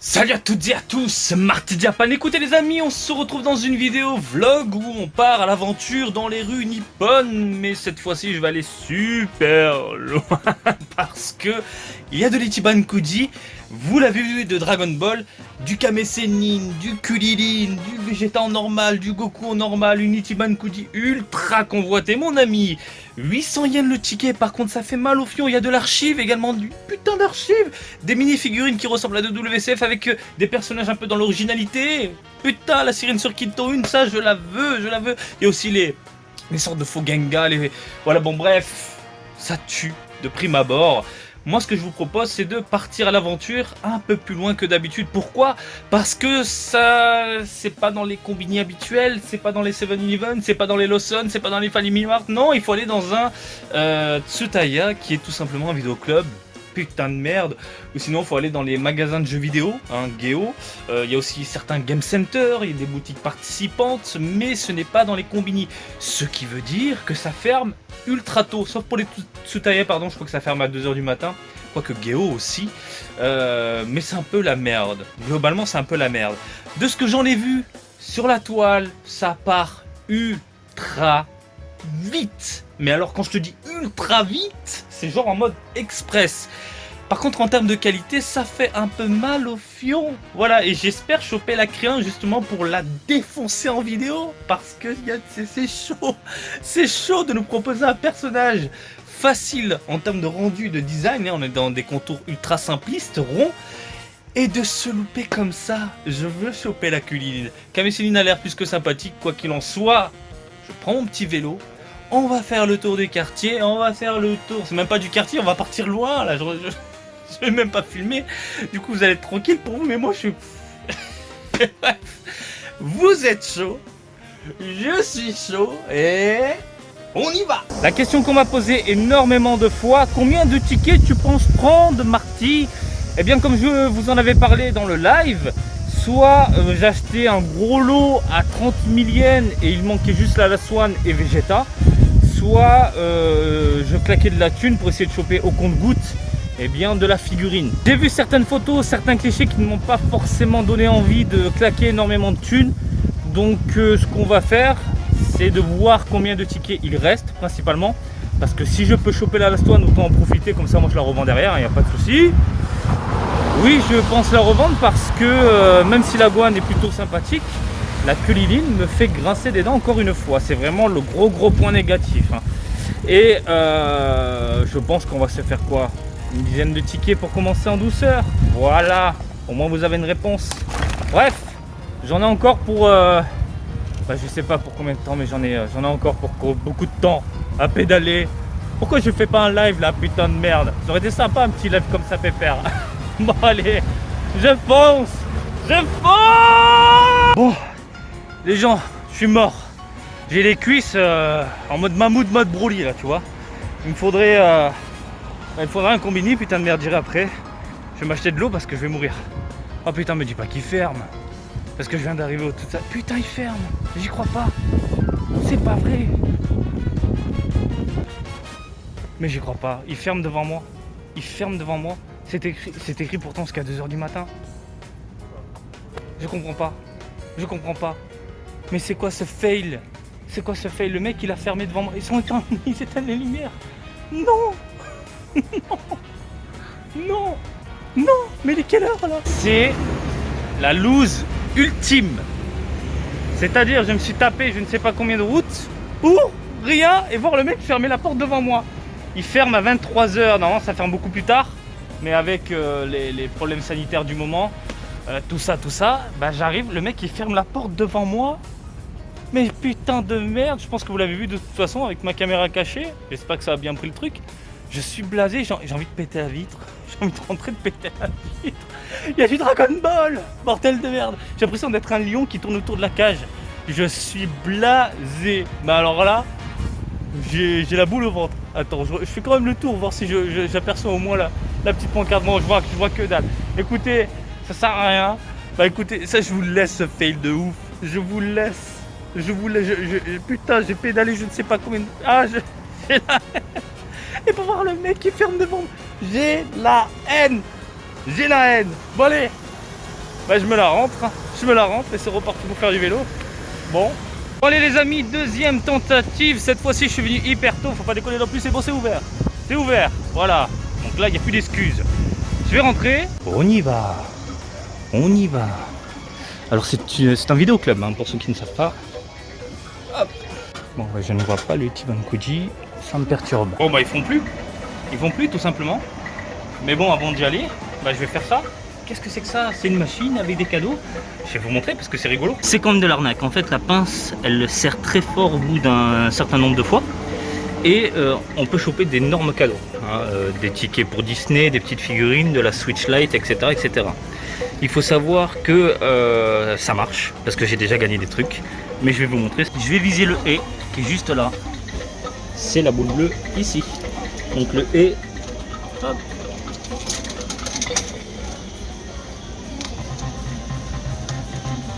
Salut à toutes et à tous, Marty Japan. Écoutez les amis, on se retrouve dans une vidéo vlog où on part à l'aventure dans les rues nippones. Mais cette fois-ci je vais aller super loin parce que il y a de l'Ichiban Kuji, vous l'avez vu, de Dragon Ball, du Kame Sennin, du Kulilin, du Vegeta en normal, du Goku en normal, une Ichiban Kuji ultra convoitée mon ami. 800 yens le ticket, par contre ça fait mal au fion. Il y a de l'archive également, du putain d'archive, des mini-figurines qui ressemblent à de WCF avec des personnages un peu dans l'originalité. Putain, la sirène sur Kinto 1, ça je la veux, je la veux. Il y a aussi les sortes de faux Gengar, voilà, bon bref, ça tue de prime abord. Moi ce que je vous propose c'est de partir à l'aventure un peu plus loin que d'habitude. Pourquoi? Parce que ça, c'est pas dans les combini habituels, c'est pas dans les 7-Eleven, c'est pas dans les Lawson, c'est pas dans les Family Mart. Non, il faut aller dans un Tsutaya qui est tout simplement un vidéoclub. Putain de merde. Ou sinon il faut aller dans les magasins de jeux vidéo, hein, Geo. Il y a aussi certains game centers, il y a des boutiques participantes, mais ce n'est pas dans les combini. Ce qui veut dire que ça ferme ultra tôt, sauf pour les Tsutaya, pardon, je crois que ça ferme à 2h du matin. Quoique Geo aussi. Mais c'est un peu la merde. Globalement c'est un peu la merde. De ce que j'en ai vu sur la toile, ça part ultra vite. Mais alors quand je te dis ultra vite, c'est genre en mode express. Par contre en termes de qualité, ça fait un peu mal au fion. Voilà, et j'espère choper la créance justement pour la défoncer en vidéo. Parce que c'est chaud. C'est chaud de nous proposer un personnage facile en termes de rendu, de design. On est dans des contours ultra simplistes, ronds. Et de se louper comme ça, je veux choper la Kulilin. Kame Sennin a l'air plus que sympathique, quoi qu'il en soit. Je prends mon petit vélo. On va faire le tour des quartiers, on va faire le tour, c'est même pas du quartier, on va partir loin, là, je vais même pas filmer, du coup vous allez être tranquille pour vous, mais moi je suis... Bref, vous êtes chaud, je suis chaud, et on y va. La question qu'on m'a posée énormément de fois, combien de tickets tu penses prendre, Marty? Eh bien comme je vous en avais parlé dans le live, soit j'ai acheté un gros lot à 30 000 yens et il manquait juste la Swan et Vegeta, soit je claquais de la thune pour essayer de choper au compte-gouttes de la figurine. J'ai vu certaines photos, certains clichés qui ne m'ont pas forcément donné envie de claquer énormément de thunes. Donc ce qu'on va faire, c'est de voir combien de tickets il reste principalement. Parce que si je peux choper la Last One, autant en profiter, comme ça moi je la revends derrière, il n'y a pas de souci. Oui, je pense la revendre parce que même si la Gohan est plutôt sympathique, la Kulilin me fait grincer des dents encore une fois. C'est vraiment le gros point négatif. Hein. Et je pense qu'on va se faire quoi? Une dizaine de tickets pour commencer en douceur. Voilà, au moins vous avez une réponse. Bref, j'en ai encore pour... je sais pas pour combien de temps, mais j'en ai encore pour beaucoup de temps à pédaler. Pourquoi je fais pas un live là, putain de merde? Ça aurait été sympa un petit live comme ça, pépère. Bon allez, je fonce. Bon, les gens, je suis mort. J'ai les cuisses en mode mammouth, mode Broly là, tu vois. Il me faudrait un combini, putain de merde, j'irai après. Je vais m'acheter de l'eau parce que je vais mourir. Oh putain, me dis pas qu'il ferme. Parce que je viens d'arriver au tout ça. Putain, il ferme. J'y crois pas. C'est pas vrai. Mais j'y crois pas. Il ferme devant moi. Il ferme devant moi. C'est écrit pourtant jusqu'à 2h du matin. Je comprends pas. Je comprends pas. Mais c'est quoi ce fail? C'est quoi ce fail? Le mec il a fermé devant moi. Ils éteignent les lumières. Non. Non. Non. Mais il est quelle heure là? C'est la loose ultime. C'est-à-dire je me suis tapé je ne sais pas combien de routes pour rien et voir le mec fermer la porte devant moi. Il ferme à 23h. Normalement ça ferme beaucoup plus tard. Mais avec les problèmes sanitaires du moment, tout ça, bah j'arrive, le mec il ferme la porte devant moi. Mais putain de merde, je pense que vous l'avez vu de toute façon avec ma caméra cachée. J'espère que ça a bien pris le truc. Je suis blasé, j'ai envie de péter la vitre. J'ai envie de rentrer de péter la vitre. Il y a du Dragon Ball, bordel de merde. J'ai l'impression d'être un lion qui tourne autour de la cage. Je suis blasé. Bah alors là, j'ai la boule au ventre. Attends, je fais quand même le tour, voir si j'aperçois au moins la petite pancarte. Bon, je vois que dalle. Écoutez, ça sert à rien. Bah écoutez, ça je vous laisse ce fail de ouf. Je vous laisse. Putain, j'ai pédalé je ne sais pas combien de... Ah, j'ai la haine. Et pour voir le mec qui ferme devant moi. J'ai la haine. Bon allez, Bah je me la rentre et c'est reparti pour faire du vélo. Bon. Allez les amis, deuxième tentative. Cette fois-ci je suis venu hyper tôt, faut pas déconner non plus, c'est bon, c'est ouvert. C'est ouvert, voilà. Donc là il n'y a plus d'excuses. Je vais rentrer. On y va. On y va. Alors c'est un vidéoclub hein, pour ceux qui ne savent pas. Hop. Bon bah, je ne vois pas le Ichiban-Koji, ça me perturbe. Bon bah ils font plus tout simplement. Mais bon, avant d'y aller, bah, je vais faire ça. Qu'est-ce que c'est que ça? C'est une machine avec des cadeaux. Je vais vous montrer parce que c'est rigolo. C'est comme de l'arnaque. En fait, la pince, elle serre très fort au bout d'un certain nombre de fois. Et on peut choper d'énormes cadeaux. Hein, des tickets pour Disney, des petites figurines, de la Switch Lite, etc. etc. Il faut savoir que ça marche. Parce que j'ai déjà gagné des trucs. Mais je vais vous montrer. Je vais viser le E qui est juste là. C'est la boule bleue ici. Donc le E. Hop.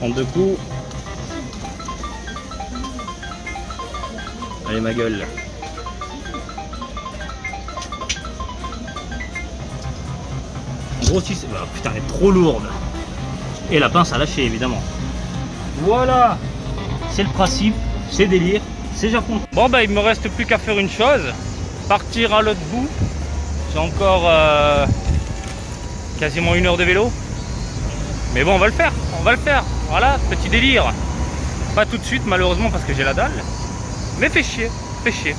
En deux coups. Allez ma gueule. En gros si c'est... Oh, putain elle est trop lourde. Et la pince a lâché évidemment. Voilà. C'est le principe, c'est délire, c'est Japon. Bon bah il me reste plus qu'à faire une chose. Partir à l'autre bout. J'ai encore quasiment 1 heure de vélo. Mais bon on va le faire. Voilà, petit délire. Pas tout de suite malheureusement parce que j'ai la dalle. Mais fait chier.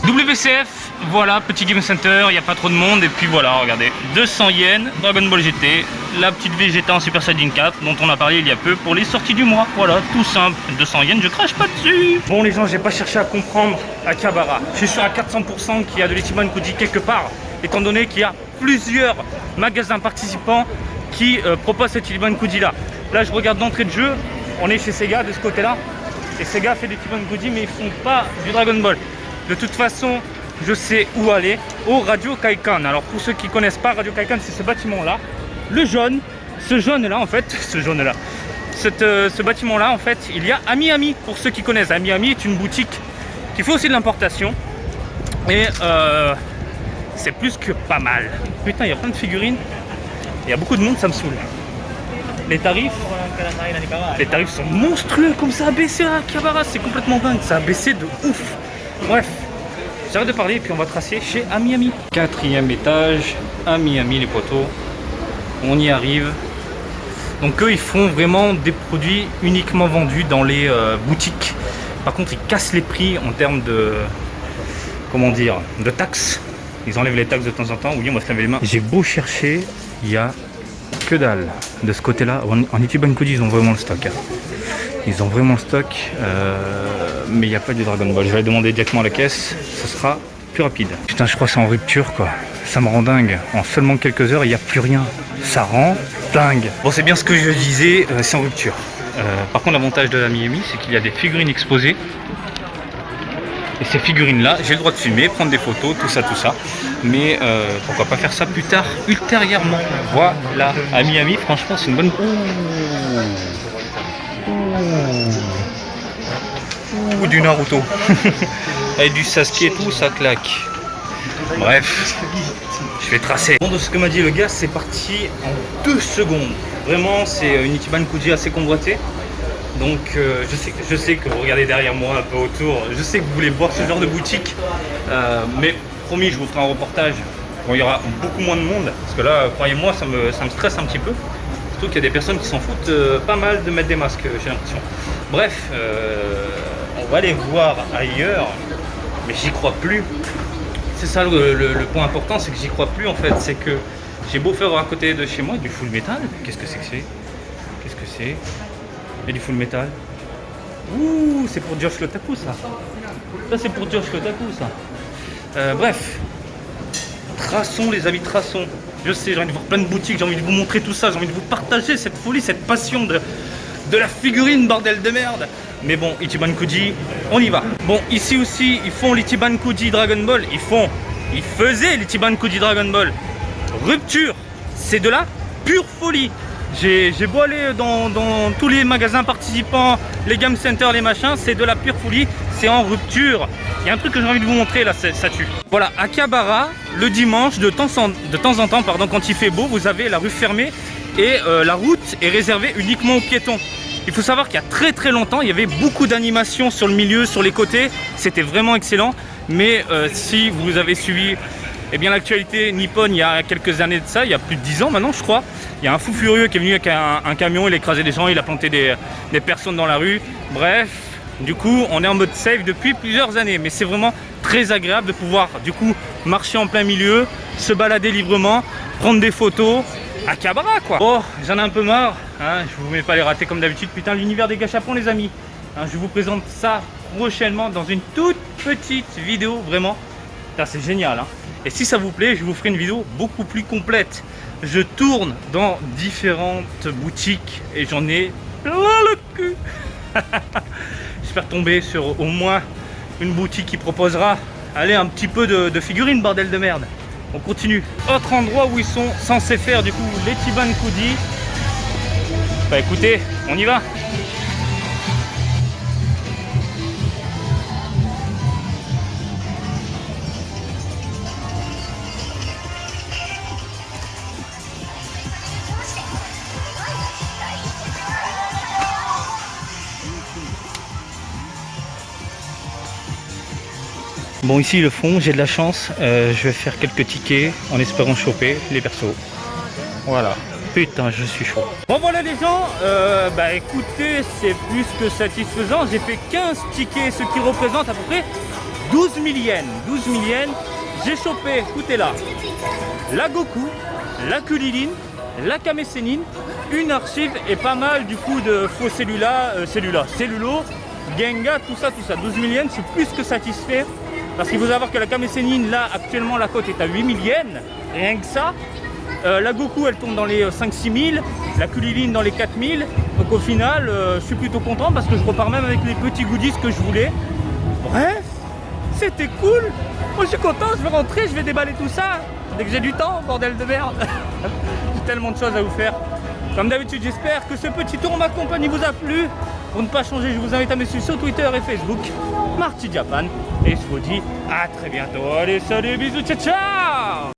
WCF, voilà, petit game center, il n'y a pas trop de monde. Et puis voilà, regardez, 200 yens, Dragon Ball GT, la petite Vegeta en Super Saiyan 4 dont on a parlé il y a peu pour les sorties du mois. Voilà, tout simple, 200 yens, je crache pas dessus. Bon les gens, j'ai pas cherché à comprendre Akihabara. Je suis sûr à 400% qu'il y a de l'Ichiban-Koji quelque part, étant donné qu'il y a plusieurs magasins participants qui proposent cet Ichiban-Koji là. Là je regarde d'entrée de jeu, on est chez Sega de ce côté là. Et Sega fait des Ichiban-Koji mais ils font pas du Dragon Ball. De toute façon, je sais où aller, au Radio Kaikan. Alors pour ceux qui connaissent pas, Radio Kaikan, c'est ce bâtiment-là, le jaune, ce jaune-là en fait, ce bâtiment-là en fait, il y a Ami. Pour ceux qui connaissent, Ami est une boutique qui fait aussi de l'importation et c'est plus que pas mal. Putain, il y a plein de figurines, il y a beaucoup de monde, ça me saoule. Les tarifs sont monstrueux, comme ça a baissé à Akihabara, c'est complètement dingue, ça a baissé de ouf. Bref, j'arrête de parler et puis on va tracer chez Ami. 4e étage, Ami les poteaux. On y arrive. Donc eux ils font vraiment des produits uniquement vendus dans les boutiques. Par contre ils cassent les prix en termes de... Comment dire, de taxes. Ils enlèvent les taxes de temps en temps. Oui, on va se laver les mains. J'ai beau chercher, il y a que dalle. De ce côté là, en Ichiban-Koji ils ont vraiment le stock. Ils ont vraiment le stock, mais il n'y a pas du Dragon Ball. Je vais aller demander directement à la caisse, ce sera plus rapide. Putain, je crois que c'est en rupture quoi. Ça me rend dingue. En seulement quelques heures, il n'y a plus rien. Ça rend dingue. Bon, c'est bien ce que je disais, c'est en rupture. Par contre, l'avantage de la Miami, c'est qu'il y a des figurines exposées. Et ces figurines-là, j'ai le droit de filmer, prendre des photos, tout ça. Mais pourquoi pas faire ça plus tard, ultérieurement. Voilà. À Miami, franchement, c'est une bonne... Ouh, du Naruto. Et du Sasuke et tout, ça claque. Bref, je vais tracer. Bon, de ce que m'a dit le gars, c'est parti en 2 secondes. Vraiment, c'est une Ichiban-Koji assez convoitée. Donc, je sais que vous regardez derrière moi, un peu autour. Je sais que vous voulez voir ce genre de boutique. Mais promis, je vous ferai un reportage. Bon, il y aura beaucoup moins de monde. Parce que là, croyez-moi, ça me stresse un petit peu. Surtout qu'il y a des personnes qui s'en foutent pas mal de mettre des masques, j'ai l'impression. Bref, on va aller voir ailleurs, mais j'y crois plus. C'est ça le point important, c'est que j'y crois plus en fait. C'est que j'ai beau faire à côté de chez moi du full metal. Qu'est-ce que c'est que c'est? Qu'est-ce que c'est? Il y a du full metal. Ouh, c'est pour Josh Lotaku ça. Ça c'est pour Josh Lotaku ça. Bref, traçons les amis, traçons. Je sais, j'ai envie de voir plein de boutiques, j'ai envie de vous montrer tout ça, j'ai envie de vous partager cette folie, cette passion de la figurine, bordel de merde. Mais bon, Ichiban-Koji, on y va. Bon, ici aussi, ils font l'Ichiban-Koji Dragon Ball. Ils faisaient l'Ichiban-Koji Dragon Ball. Rupture, c'est de la pure folie. J'ai beau aller dans tous les magasins participants, les game centers, les machins, c'est de la pure folie, c'est en rupture. Il y a un truc que j'ai envie de vous montrer là, ça tue. Voilà, Akihabara, le dimanche, de temps en temps, pardon, quand il fait beau, vous avez la rue fermée et la route est réservée uniquement aux piétons. Il faut savoir qu'il y a très longtemps, il y avait beaucoup d'animations sur le milieu, sur les côtés, c'était vraiment excellent. Mais si vous avez suivi l'actualité nippone il y a quelques années de ça, il y a plus de 10 ans maintenant je crois, il y a un fou furieux qui est venu avec un camion, il a écrasé des gens, il a planté des personnes dans la rue. Bref, du coup on est en mode safe depuis plusieurs années, mais c'est vraiment très agréable de pouvoir du coup marcher en plein milieu, se balader librement, prendre des photos. À Cabra quoi. Oh, j'en ai un peu marre, hein, je vous mets pas les ratés comme d'habitude. Putain, l'univers des gâchapons les amis, hein, je vous présente ça prochainement dans une toute petite vidéo, vraiment. C'est génial, hein. Et si ça vous plaît, je vous ferai une vidéo beaucoup plus complète. Je tourne dans différentes boutiques et j'en ai plein le cul. J'espère tomber sur au moins une boutique qui proposera, allez, un petit peu de figurines, bordel de merde. On continue. Autre endroit où ils sont censés faire du coup les Tiban Kudi. Bah écoutez, on y va. Bon, ici ils le font, j'ai de la chance, je vais faire quelques tickets en espérant choper les persos. Voilà, putain je suis chaud. Bon voilà les gens, bah écoutez, c'est plus que satisfaisant, j'ai fait 15 tickets, ce qui représente à peu près 12 000 yens. 12 000 yens, j'ai chopé, écoutez là, la Goku, la Kulilin, la Kame Sennin, une archive et pas mal du coup de faux cellulo, Gengar, tout ça. 12 000 yens, je suis plus que satisfait. Parce qu'il faut savoir que la Kame Sennin, là, actuellement, la cote est à 8 000 yens, rien que ça. La Goku, elle tombe dans les 5-6 000, la Kulilin dans les 4 000. Donc au final, je suis plutôt content parce que je repars même avec les petits goodies que je voulais. Bref, c'était cool. Moi, je suis content, je vais rentrer, je vais déballer tout ça. Dès que j'ai du temps, bordel de merde. J'ai tellement de choses à vous faire. Comme d'habitude, j'espère que ce petit tour en ma compagnie vous a plu. Pour ne pas changer, je vous invite à me suivre sur Twitter et Facebook, Marty Japan. Et je vous dis à très bientôt. Allez, salut, bisous, ciao, ciao!